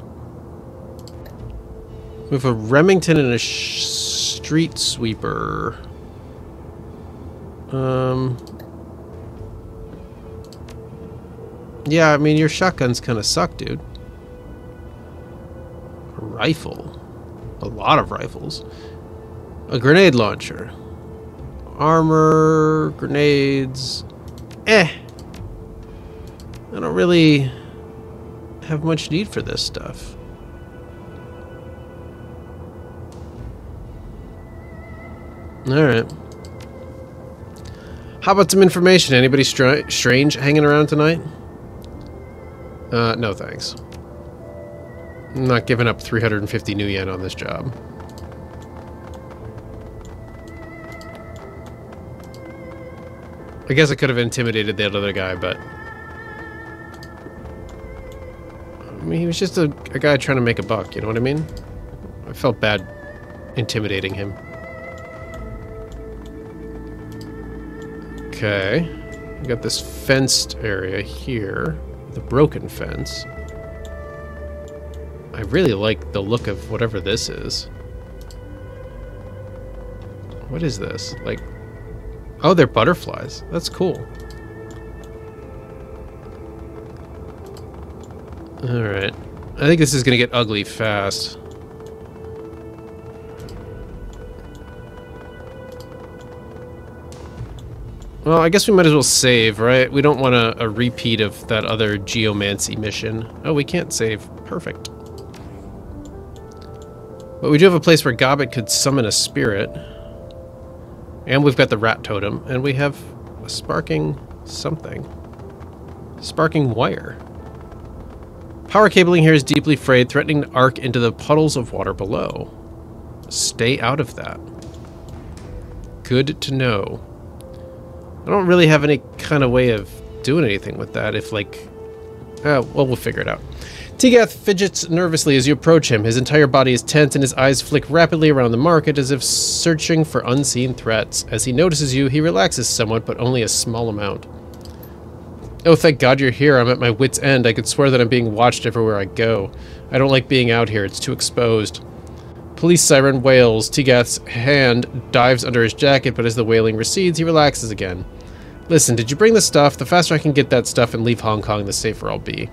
[SPEAKER 1] We have a Remington and a street sweeper. Yeah, I mean, your shotguns kind of suck, dude. A rifle. A lot of rifles. A grenade launcher. Armor, grenades. I don't really have much need for this stuff. Alright. How about some information? Anybody strange hanging around tonight? No thanks. I'm not giving up 350 new yen on this job. I guess I could have intimidated that other guy, but... I mean, he was just a guy trying to make a buck, you know what I mean? I felt bad intimidating him. Okay. We got this fenced area here. The broken fence. I really like the look of whatever this is. What is this? Like... Oh, they're butterflies. That's cool. Alright. I think this is gonna get ugly fast. Well, I guess we might as well save, right? We don't want a repeat of that other geomancy mission. Oh, we can't save. Perfect. But we do have a place where Gobbet could summon a spirit. And we've got the rat totem. And we have a sparking something. Sparking wire. Power cabling here is deeply frayed, threatening to arc into the puddles of water below. Stay out of that. Good to know. I don't really have any kind of way of doing anything with that if, like... well, we'll figure it out. Tegath fidgets nervously as you approach him. His entire body is tense and his eyes flick rapidly around the market as if searching for unseen threats. As he notices you, he relaxes somewhat, but only a small amount. Oh, thank God you're here. I'm at my wit's end. I could swear that I'm being watched everywhere I go. I don't like being out here. It's too exposed. Police siren wails. Tegath's hand dives under his jacket, but as the wailing recedes, he relaxes again. Listen, did you bring the stuff? The faster I can get that stuff and leave Hong Kong, the safer I'll be.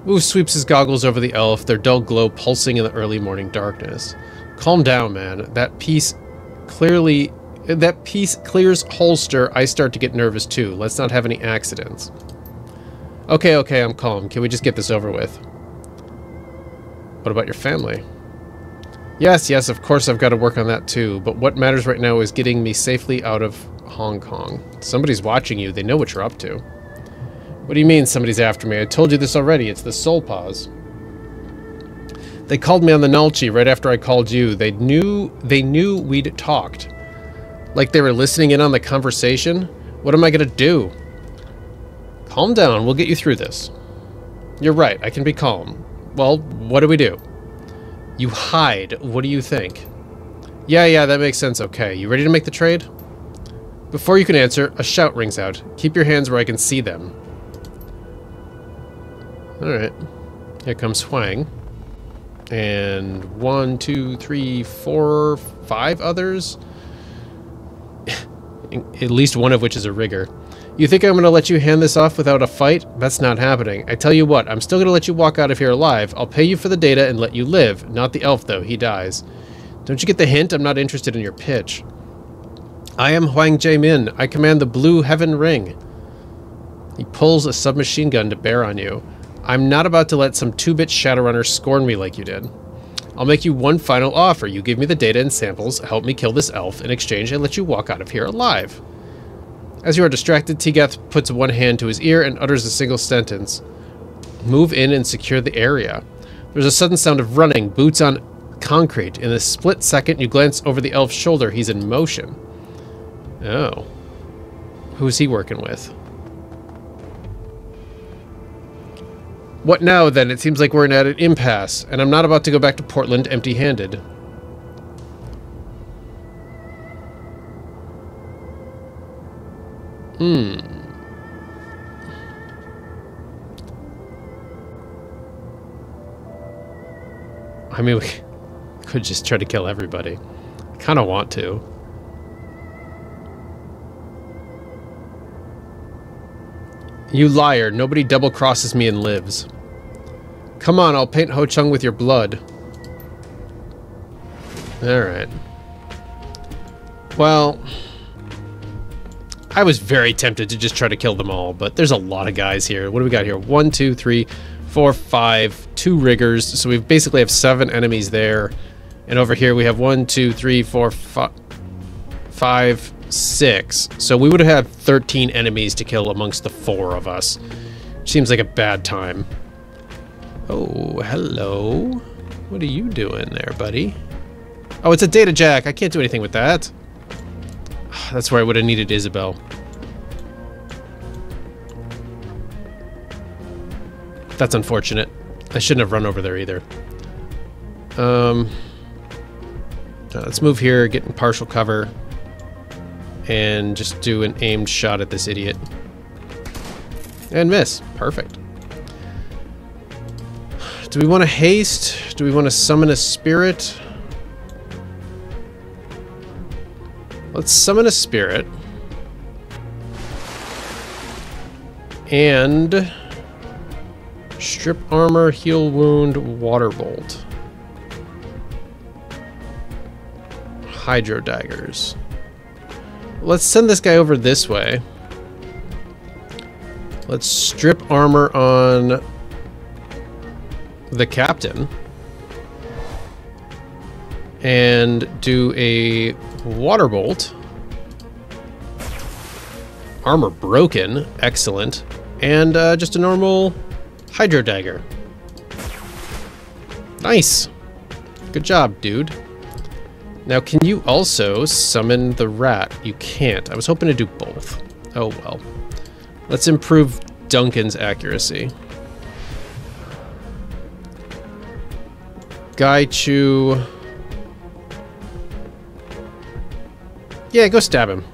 [SPEAKER 1] Wu sweeps his goggles over the elf, their dull glow pulsing in the early morning darkness. Calm down, man. That piece clears holster. I start to get nervous too. Let's not have any accidents. Okay, I'm calm. Can we just get this over with? What about your family? Yes, of course I've got to work on that too, but what matters right now is getting me safely out of Hong Kong. Somebody's watching you. They know what you're up to. What do you mean somebody's after me? I told you this already. It's the Soul Paws. They called me on the Nulchi right after I called you. They knew we'd talked. Like they were listening in on the conversation? What am I gonna do? Calm down. We'll get you through this. You're right. I can be calm. Well, what do we do? You hide. What do you think? Yeah, that makes sense. Okay, you ready to make the trade? Before you can answer, a shout rings out. Keep your hands where I can see them. Alright. Here comes Huang. And 1, 2, 3, 4, 5 others? At least one of which is a rigger. You think I'm gonna let you hand this off without a fight? That's not happening. I tell you what, I'm still gonna let you walk out of here alive. I'll pay you for the data and let you live. Not the elf, though. He dies. Don't you get the hint? I'm not interested in your pitch. I am Huang Jaemin. I command the Blue Heaven Ring. He pulls a submachine gun to bear on you. I'm not about to let some 2-bit Shadowrunner scorn me like you did. I'll make you one final offer. You give me the data and samples, help me kill this elf. In exchange, I let you walk out of here alive. As you are distracted, Tegath puts one hand to his ear and utters a single sentence. Move in and secure the area. There's a sudden sound of running, boots on concrete. In a split second, you glance over the elf's shoulder. He's in motion. Oh. Who's he working with? What now, then? It seems like we're at an impasse, and I'm not about to go back to Portland empty-handed. I mean, we could just try to kill everybody. I kind of want to. You liar. Nobody double-crosses me and lives. Come on, I'll paint Ho Chung with your blood. Alright. Well, I was very tempted to just try to kill them all, but there's a lot of guys here. What do we got here? 1, 2, 3, 4, 5, 2 riggers. So we basically have 7 enemies there. And over here we have 1, 2, 3, 4, 5, 6. So we would have had 13 enemies to kill amongst the 4 of us. Seems like a bad time. Oh, hello. What are you doing there, buddy? Oh, it's a data jack. I can't do anything with that. That's where I would have needed Isabel. That's unfortunate. I shouldn't have run over there either. Let's move here, get in partial cover, and just do an aimed shot at this idiot. And miss. Perfect. Do we want to haste? Do we want to summon a spirit? Let's summon a spirit. And strip armor, heal wound, water bolt. Hydro daggers. Let's send this guy over this way. Let's strip armor on the captain. And do a water bolt. Armor broken. Excellent. And just a normal hydro dagger. Nice. Good job, dude. Now, can you also summon the rat? You can't. I was hoping to do both. Oh, well. Let's improve Duncan's accuracy. Gaichu. Yeah, go stab him.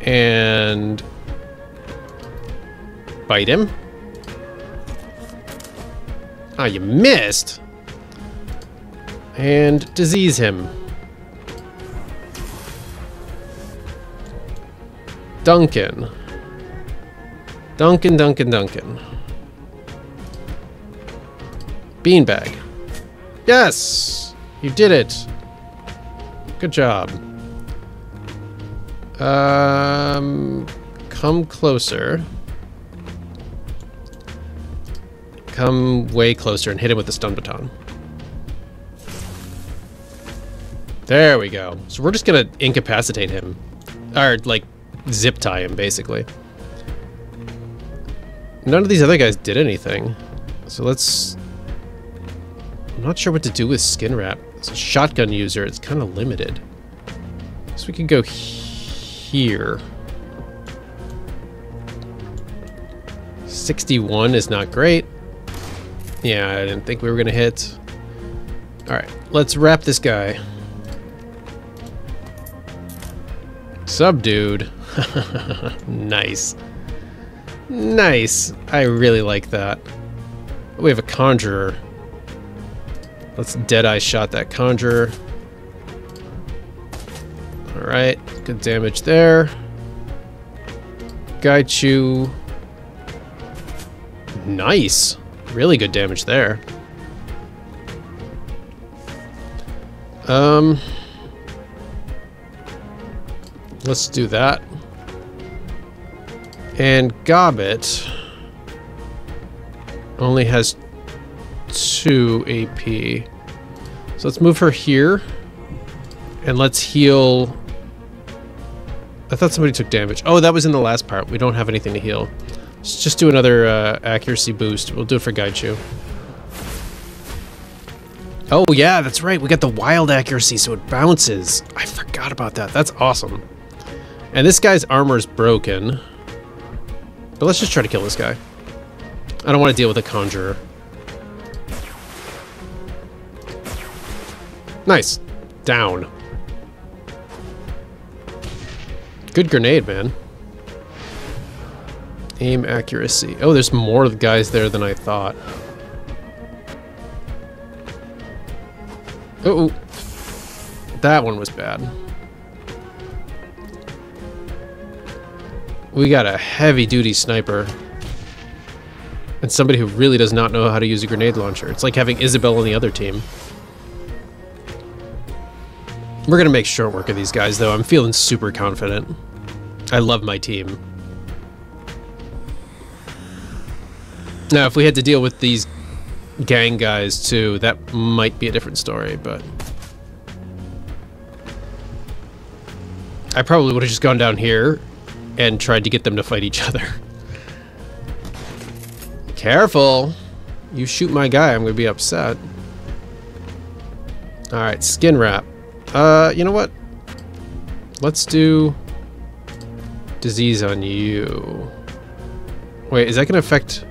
[SPEAKER 1] And bite him. Ah, you missed. And disease him. Duncan. Duncan. Beanbag. Yes! You did it. Good job. Come closer. Come way closer and hit him with the stun baton. There we go. So we're just gonna incapacitate him. Or, like, zip tie him, basically. None of these other guys did anything. So let's... I'm not sure what to do with skin wrap. It's a shotgun user. It's kind of limited. So we can go here. 61 is not great. Yeah, I didn't think we were gonna hit. Alright, let's wrap this guy. Subdued. Nice. Nice. I really like that. We have a conjurer. Let's deadeye shot that conjurer. Alright, good damage there. Gaichu. Nice. Really good damage there. Let's do that. And Gobbet only has 2 AP. So let's move her here. And let's heal... I thought somebody took damage. Oh, that was in the last part. We don't have anything to heal. Let's just do another accuracy boost. We'll do it for Gaichu. Oh, yeah, that's right. We got the wild accuracy, so it bounces. I forgot about that. That's awesome. And this guy's armor is broken. But let's just try to kill this guy. I don't want to deal with a conjurer. Nice. Down. Good grenade, man. Aim accuracy. Oh, there's more guys there than I thought. Uh-oh. That one was bad. We got a heavy-duty sniper. And somebody who really does not know how to use a grenade launcher. It's like having Isabel on the other team. We're gonna make short work of these guys, though. I'm feeling super confident. I love my team. Now, if we had to deal with these gang guys, too, that might be a different story, but... I probably would have just gone down here and tried to get them to fight each other. Careful! You shoot my guy, I'm gonna be upset. Alright, skin wrap. You know what? Let's do... disease on you. Wait, is that gonna affect...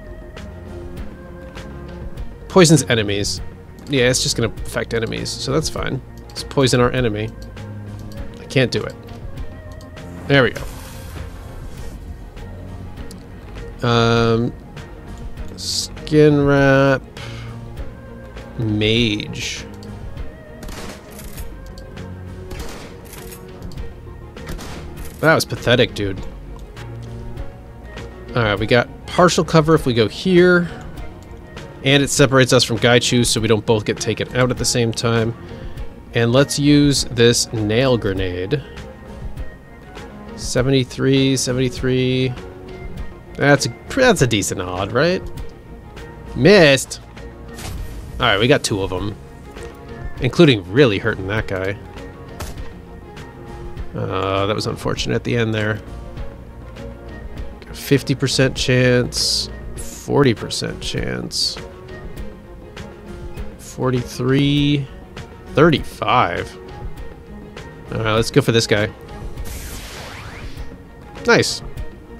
[SPEAKER 1] Poisons enemies. Yeah, it's just gonna affect enemies, so that's fine. Let's poison our enemy. I can't do it. There we go. Skin wrap. Mage. That was pathetic, dude. Alright, we got partial cover if we go here. And it separates us from Gaichu so we don't both get taken out at the same time. And let's use this nail grenade. 73, 73. That's a decent odd, right? Missed! Alright, we got 2 of them. Including really hurting that guy. That was unfortunate at the end there. 50% chance. 40% chance. 43. 35. Alright, let's go for this guy. Nice.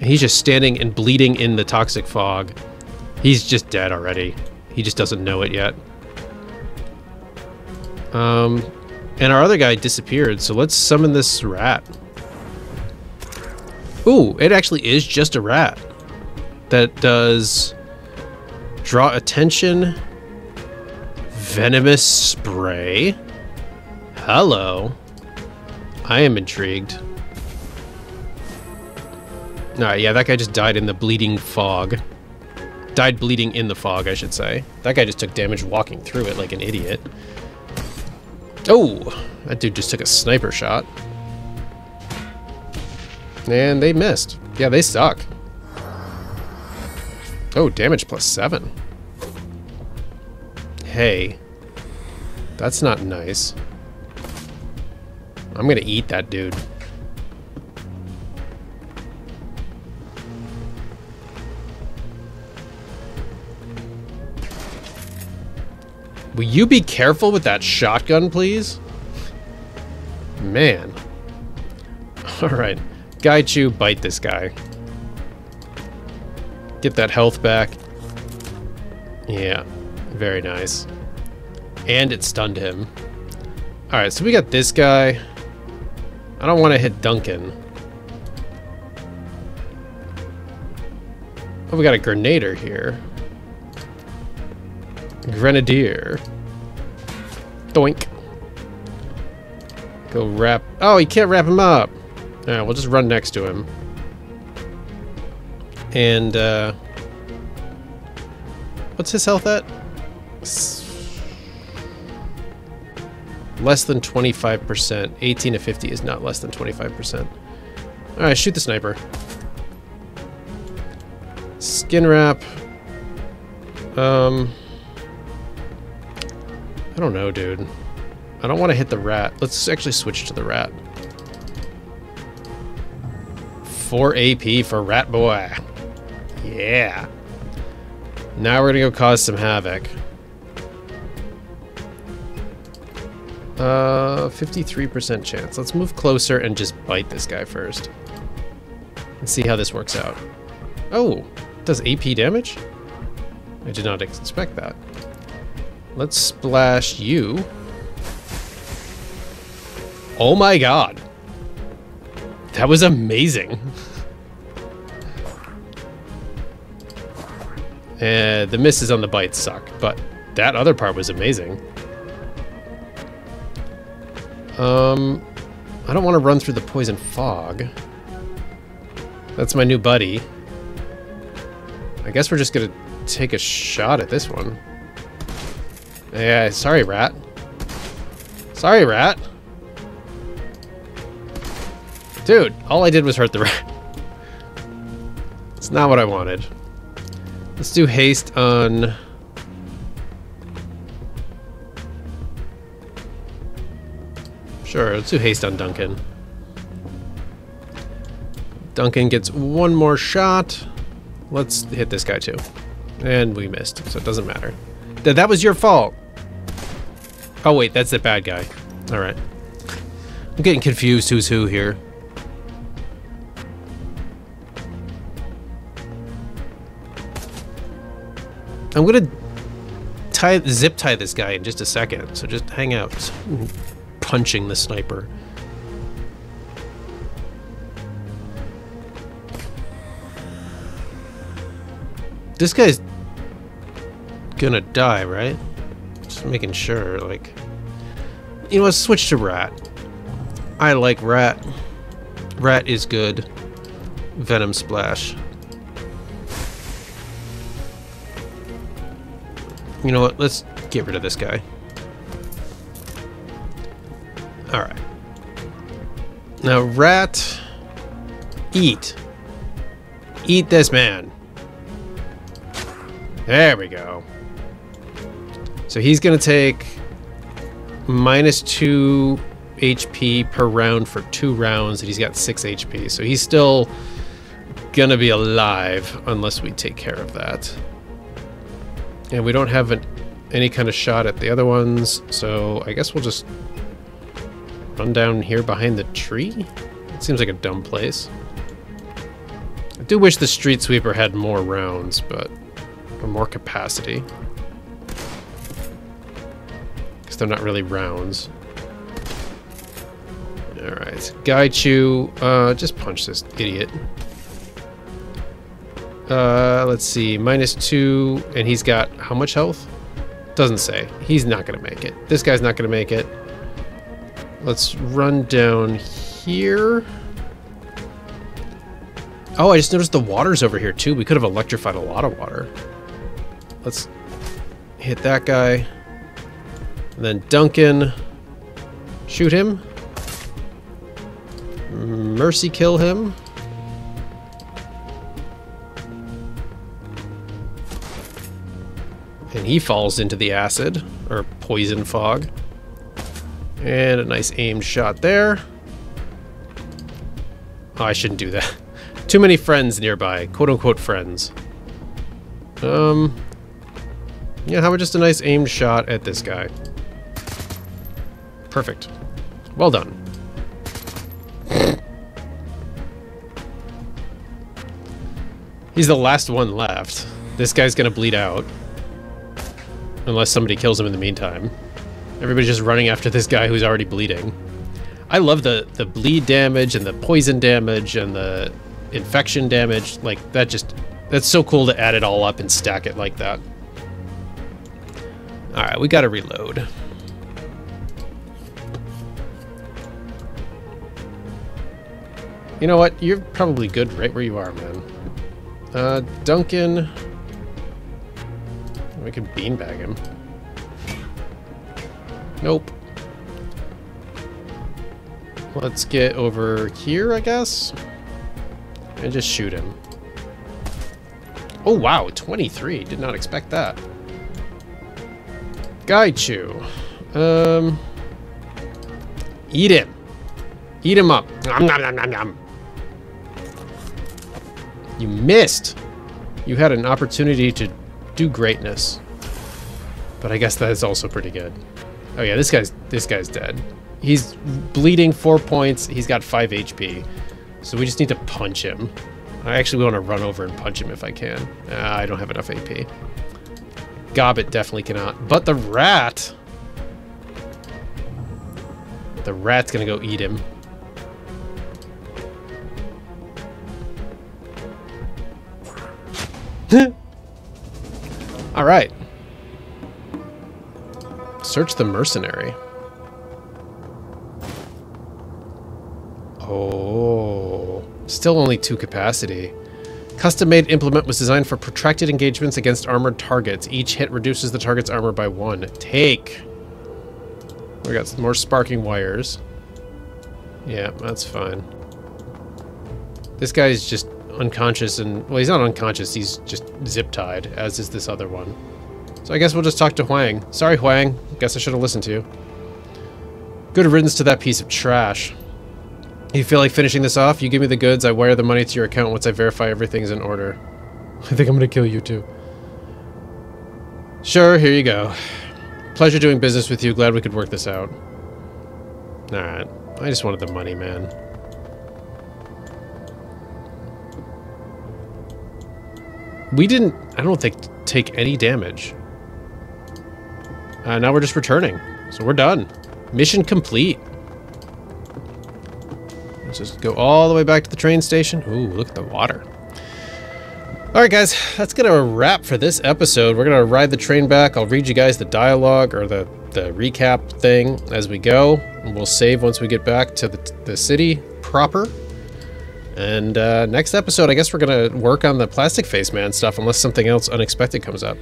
[SPEAKER 1] He's just standing and bleeding in the toxic fog. He's just dead already. He just doesn't know it yet. And our other guy disappeared, so let's summon this rat. Ooh, it actually is just a rat. That does draw attention, venomous spray. Hello. I am intrigued. Alright, yeah, that guy just died in the bleeding fog. Died bleeding in the fog, I should say. That guy just took damage walking through it like an idiot. Oh! That dude just took a sniper shot. And they missed. Yeah, they suck. Oh, damage plus 7. Hey. That's not nice. I'm gonna eat that dude. Will you be careful with that shotgun, please? Man. Alright. Gaichu, bite this guy. Get that health back. Yeah. Very nice. And it stunned him. Alright, so we got this guy. I don't want to hit Duncan. Oh, we got a Grenader here. Grenadier. Doink. Go wrap. Oh, you can't wrap him up. Alright, we'll just run next to him. And, what's his health at? Less than 25%. 18 to 50 is not less than 25%. Alright, shoot the sniper. Skin wrap. I don't know, dude. I don't want to hit the rat. Let's actually switch to the rat. 4 AP for Rat Boy. Yeah. Now we're gonna go cause some havoc. 53% chance. Let's move closer and just bite this guy first. And see how this works out. Oh, it does AP damage? I did not expect that. Let's splash you. Oh my god. That was amazing. The misses on the bite suck, but that other part was amazing. I don't want to run through the poison fog. That's my new buddy. I guess we're just gonna take a shot at this one. Yeah, sorry, rat. Sorry, rat. Dude, all I did was hurt the rat. It's not what I wanted. Let's do haste on... Sure, let's do haste on Duncan. Duncan gets one more shot. Let's hit this guy too. And we missed, so it doesn't matter. That was your fault. Oh wait, that's the bad guy. Alright. I'm getting confused who's who here. zip tie this guy in just a second, so just hang out. Punching the sniper. This guy's gonna die, right? Just making sure, like... You know, let's switch to Rat. I like Rat. Rat is good. Venom Splash. You know what? Let's get rid of this guy. Alright. Now, Rat... Eat. Eat this man. There we go. So he's gonna take -2 HP per round for 2 rounds, and he's got 6 HP. So he's still gonna be alive unless we take care of that. And we don't have any kind of shot at the other ones, so I guess we'll just run down here behind the tree? It seems like a dumb place. I do wish the street sweeper had more rounds, but... or more capacity. Because they're not really rounds. Alright. Gaichu, just punch this idiot. Let's see. -2, and he's got how much health? Doesn't say. He's not gonna make it. This guy's not gonna make it. Let's run down here. Oh, I just noticed the water's over here too. We could have electrified a lot of water. Let's hit that guy. And then Duncan. Shoot him. Mercy kill him. And he falls into the acid, or poison fog. And a nice aimed shot there. Oh, I shouldn't do that. Too many friends nearby, quote-unquote friends. Yeah, how about just a nice aimed shot at this guy? Perfect. Well done. He's the last one left. This guy's gonna bleed out. Unless somebody kills him in the meantime. Everybody's just running after this guy who's already bleeding. I love the bleed damage and the poison damage and the infection damage. Like, that's so cool to add it all up and stack it like that. Alright, we gotta reload. You know what? You're probably good right where you are, man. Duncan... We could beanbag him. Nope. Let's get over here, I guess. And just shoot him. Oh, wow. 23. Did not expect that. Gaichu. Eat him. Eat him up. Nom, nom, nom, nom, nom. You missed. You had an opportunity to do greatness. But I guess that is also pretty good. Oh yeah, this guy's dead. He's bleeding 4 points. He's got 5 HP. So we just need to punch him. I actually want to run over and punch him if I can. I don't have enough AP. Gobbet definitely cannot. But the rat! The rat's gonna go eat him. Alright. Search the mercenary. Oh. Still only 2 capacity. Custom-made implement was designed for protracted engagements against armored targets. Each hit reduces the target's armor by 1. Take. We got some more sparking wires. Yeah, that's fine. This guy's just unconscious and... Well, he's not unconscious. He's just zip-tied, as is this other one. So I guess we'll just talk to Huang. Sorry, Huang. Guess I should have listened to you. Good riddance to that piece of trash. You feel like finishing this off? You give me the goods, I wire the money to your account once I verify everything's in order. I think I'm gonna kill you too. Sure, here you go. Pleasure doing business with you. Glad we could work this out. Alright. I just wanted the money, man. We didn't, I don't think, take any damage. Now we're just returning. So we're done. Mission complete. Let's just go all the way back to the train station. Ooh, look at the water. Alright guys, that's gonna wrap for this episode. We're gonna ride the train back. I'll read you guys the dialogue or the recap thing as we go. And we'll save once we get back to the city proper. And next episode, I guess we're gonna work on the plastic face man stuff unless something else unexpected comes up.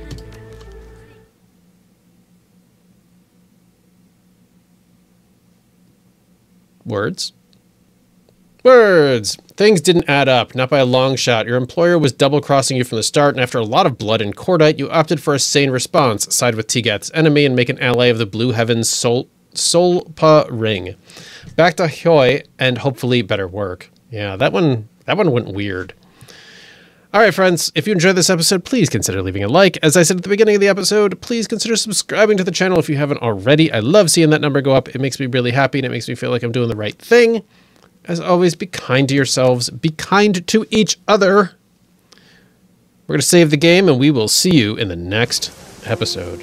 [SPEAKER 1] Words? Words! Things didn't add up, not by a long shot. Your employer was double-crossing you from the start, and after a lot of blood and cordite, you opted for a sane response, side with Tigath's enemy and make an ally of the Blue Heaven's Solpa Ring. Back to Hoi, and hopefully better work. Yeah, that one went weird. Alright friends, if you enjoyed this episode, please consider leaving a like. As I said at the beginning of the episode, please consider subscribing to the channel if you haven't already. I love seeing that number go up. It makes me really happy, and it makes me feel like I'm doing the right thing. As always, be kind to yourselves. Be kind to each other. We're going to save the game, and we will see you in the next episode.